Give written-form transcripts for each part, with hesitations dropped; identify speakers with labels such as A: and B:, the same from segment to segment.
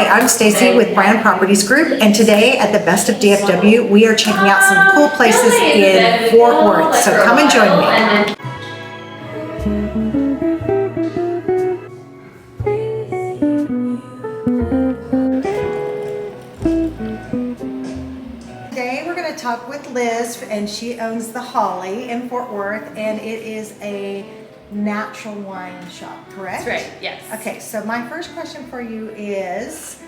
A: I'm Stacy with Brand Properties Group, and today at the Best of DFW, we are checking out some cool places in Fort Worth. So come and join me. Today we're going to talk with Liz, and she owns the Holly in Fort Worth, and it is a natural wine shop, correct?
B: That's right, yes.
A: Okay, so my first question for you is,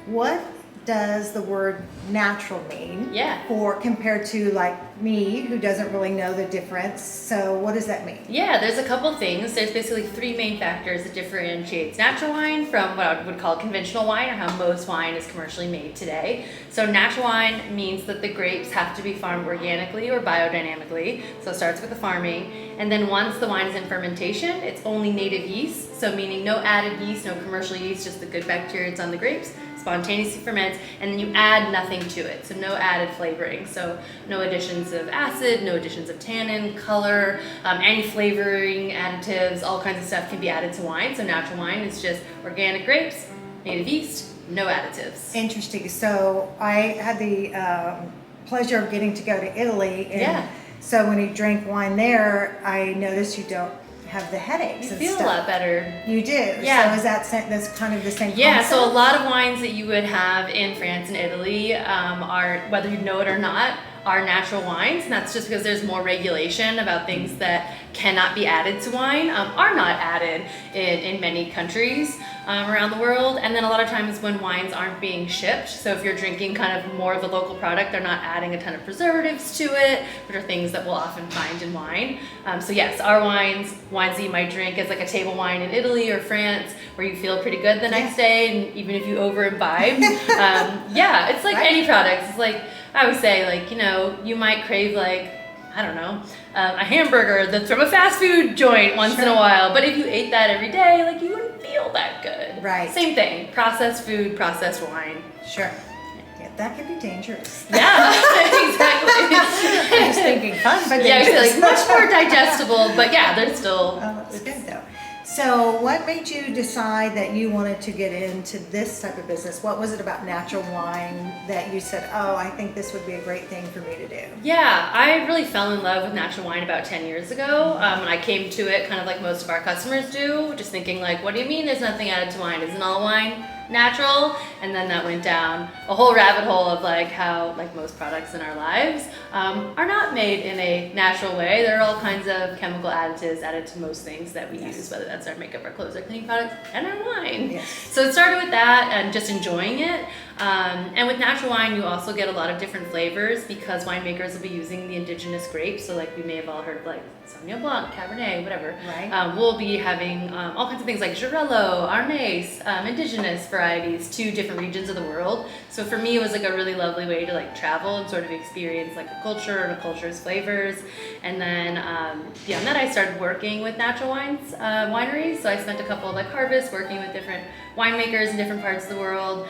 A: what does the word natural mean?
B: Yeah.
A: For compared to like me, who doesn't really know the difference? So what does that mean?
B: Yeah, there's a couple things. There's basically three main factors that differentiates natural wine from what I would call conventional wine, or how most wine is commercially made today. So natural wine means that the grapes have to be farmed organically or biodynamically. So it starts with the farming. And then once the wine is in fermentation, it's only native yeast. So meaning no added yeast, no commercial yeast, just the good bacteria that's on the grapes, spontaneously ferments, and then you add nothing to it. So no added flavoring. So no additions of acid, no additions of tannin, color, any flavoring additives, all kinds of stuff can be added to wine. So natural wine is just organic grapes, native yeast, no additives.
A: Interesting. So I had the pleasure of getting to go to Italy, and
B: Yeah.
A: so when you drink wine there, I noticed you don't have the headaches
B: You
A: and
B: feel
A: stuff.
B: a lot better.
A: You do?
B: Yeah.
A: So is that's kind of the same
B: Yeah,
A: concept?
B: so a lot of wines that you would have in France and Italy are, whether you know it or not, are natural wines, and that's just because there's more regulation about things that cannot be added to wine, are not added in many countries around the world. And then a lot of times when wines aren't being shipped, so if you're drinking kind of more of the local product, they're not adding a ton of preservatives to it, which are things that we'll often find in wine. So yes, our wines that you might drink as like a table wine in Italy or France, where you feel pretty good the next day, and even if you over imbibe, yeah, it's like any product. It's like, I would say, like, you know, you might crave like, I don't know, a hamburger that's from a fast food joint once in a while, but if you ate that every day, like, you wouldn't feel that good.
A: Right.
B: Same thing, processed food, processed wine.
A: Sure. Yeah, that could be dangerous.
B: Yeah, exactly.
A: I'm just thinking fun, but
B: Yeah,
A: dangerous.
B: like much more digestible, but yeah, they're still.
A: Oh, that's good though. So what made you decide that you wanted to get into this type of business? What was it about natural wine that you said, oh, I think this would be a great thing for me to do?
B: Yeah, I really fell in love with natural wine about 10 years ago. When I came to it kind of like most of our customers do, just thinking like, what do you mean there's nothing added to wine? Isn't all wine natural? And then that went down a whole rabbit hole of like how like most products in our lives are not made in a natural way. There are all kinds of chemical additives added to most things that we use, whether that's our makeup, our clothes, our cleaning products, and our wine.
A: Yes.
B: So it started with that and just enjoying it. And with natural wine, you also get a lot of different flavors because winemakers will be using the indigenous grapes. So like we may have all heard of like Sauvignon Blanc, Cabernet, whatever.
A: Right.
B: We'll be having all kinds of things like Girello, Armase, indigenous varieties to different regions of the world. So for me, it was like a really lovely way to like travel and sort of experience like a culture and a culture's flavors. And then beyond that, I started working with natural wines, wineries. So I spent a couple of like harvests working with different winemakers in different parts of the world.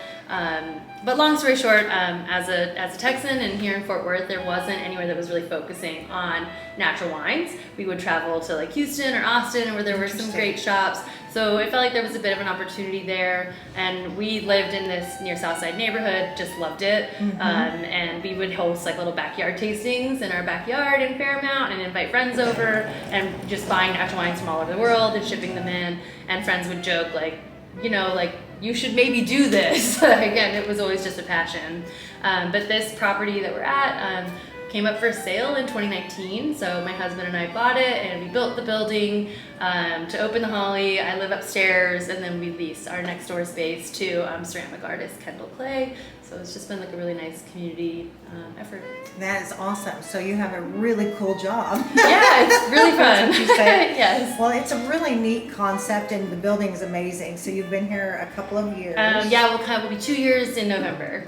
B: But long story short, as a Texan and here in Fort Worth, there wasn't anywhere that was really focusing on natural wines. We would travel to like Houston or Austin, where there were some great shops. So it felt like there was a bit of an opportunity there, and we lived in this near Southside neighborhood, just loved it. And we would host like little backyard tastings in our backyard in Fairmount and invite friends over and just buying natural wines from all over the world and shipping them in. And friends would joke like, you know, like, you should maybe do this. Again, it was always just a passion. But this property that we're at came up for sale in 2019. So my husband and I bought it, and we built the building to open the Holly. I live upstairs, and then we leased our next door space to ceramic artist Kendall Clay. So it's just been like a really nice community effort.
A: That is awesome. So you have a really cool job.
B: Yeah, it's really fun.
A: That's what you said.
B: Yes.
A: Well, it's a really neat concept, and the building is amazing. So you've been here a couple of years.
B: Yeah, we'll be 2 years in November.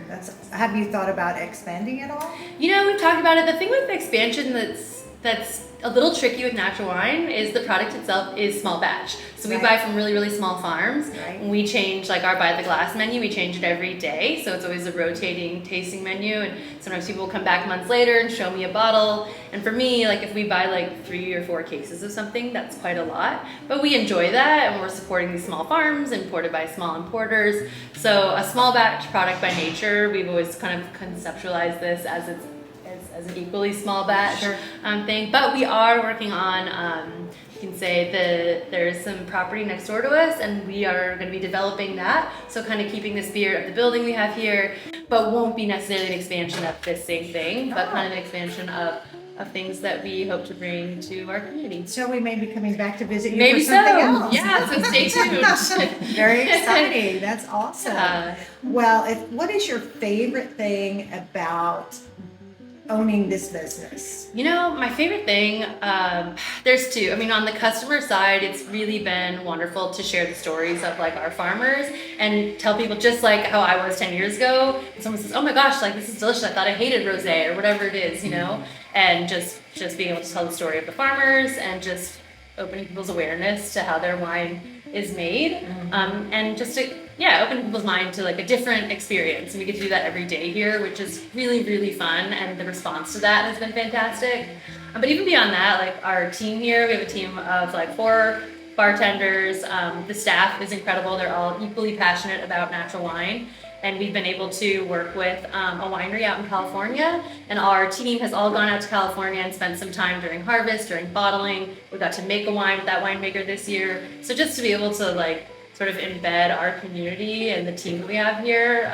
A: Have you thought about expanding at all?
B: You know, we've talked about it. The thing with expansion that's that's a little tricky with natural wine is the product itself is small batch. So we buy from really, really small farms.
A: Right.
B: We change like our by the glass menu, we change it every day. So it's always a rotating tasting menu. And sometimes people will come back months later and show me a bottle. And for me, like if we buy like 3 or 4 cases of something, that's quite a lot. But we enjoy that, and we're supporting these small farms imported by small importers. So a small batch product by nature, we've always kind of conceptualized this as as an equally small batch thing. But we are working on, you can say there's some property next door to us, and we are going to be developing that. So kind of keeping the spirit of the building we have here, but won't be necessarily an expansion of this same thing, but kind of an expansion of things that we hope to bring to our community.
A: So we may be coming back to visit you
B: Maybe
A: for something
B: so.
A: else.
B: Yeah, so stay tuned.
A: Very exciting. That's awesome.
B: Yeah.
A: Well, what is your favorite thing about owning this business?
B: You know, my favorite thing, there's two. I mean, on the customer side, it's really been wonderful to share the stories of like our farmers and tell people just like how I was 10 years ago. And someone says, oh my gosh, like this is delicious. I thought I hated rosé or whatever it is, you know, and just being able to tell the story of the farmers and just opening people's awareness to how their wine is made, and just to open people's mind to like a different experience. And we get to do that every day here, which is really, really fun, and the response to that has been fantastic. But even beyond that, like our team here, we have a team of like 4 bartenders. The staff is incredible. They're all equally passionate about natural wine. And we've been able to work with a winery out in California, and our team has all gone out to California and spent some time during harvest, during bottling. We got to make a wine with that winemaker this year. So just to be able to like sort of embed our community and the team that we have here,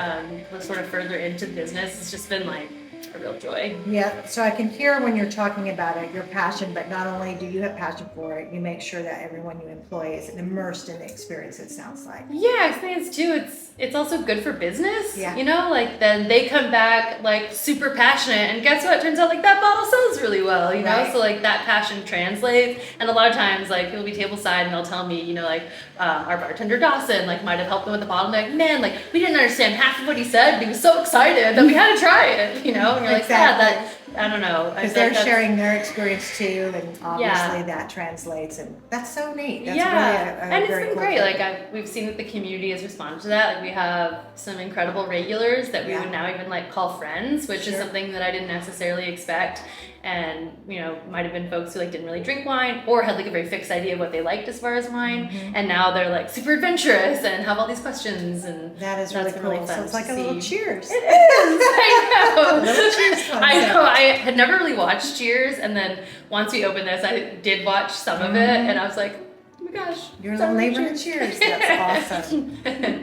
B: sort of further into the business, it's just been like a real joy.
A: Yeah, so I can hear when you're talking about it, your passion, but not only do you have passion for it, you make sure that everyone you employ is immersed in the experience, it sounds like.
B: Yeah, I think it's too, it's also good for business,
A: Yeah.
B: you know, like then they come back like super passionate, and guess what, turns out like that bottle sells really well, you know,
A: Right.
B: so like that passion translates. And a lot of times like people will be tableside and they'll tell me, you know, like our bartender Dawson like might have helped them with the bottle, and they're like, man, like we didn't understand half of what he said, but he was so excited that we had to try it, you know, and you're like,
A: Exactly.
B: yeah, that, I don't know. I
A: Because
B: feel
A: they're
B: like that's-
A: sharing their experience too, and obviously
B: Yeah.
A: that translates, and that's so neat. That's
B: yeah,
A: really a
B: and it's
A: very
B: been
A: cool
B: great.
A: thing.
B: Like we've seen that the community has responded to that. Like we have some incredible regulars that we
A: Yeah.
B: would now even like call friends, which is
A: Sure.
B: something that I didn't necessarily expect. And you know, might have been folks who like didn't really drink wine or had like a very fixed idea of what they liked as far as wine, and now they're like super adventurous and have all these questions, and
A: That is really
B: that's
A: cool.
B: really fun
A: So it's like
B: to
A: a little
B: see.
A: cheers.
B: It is. I know.
A: Little cheers concept.
B: I know. I had never really watched Cheers, and then once we opened this, I did watch some of it, and I was like, oh my gosh,
A: Your
B: it's
A: little
B: our
A: neighborhood cheers. That's awesome.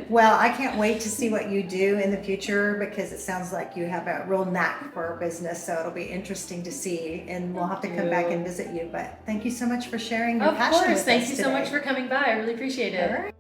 A: Well, I can't wait to see what you do in the future, because it sounds like you have a real knack for business. So it'll be interesting to see, and we'll have to come back and visit you. But thank you so much for sharing your
B: Of
A: passion
B: course.
A: with
B: Thank
A: us
B: you so
A: today.
B: much for coming by. I really appreciate it.
A: All right.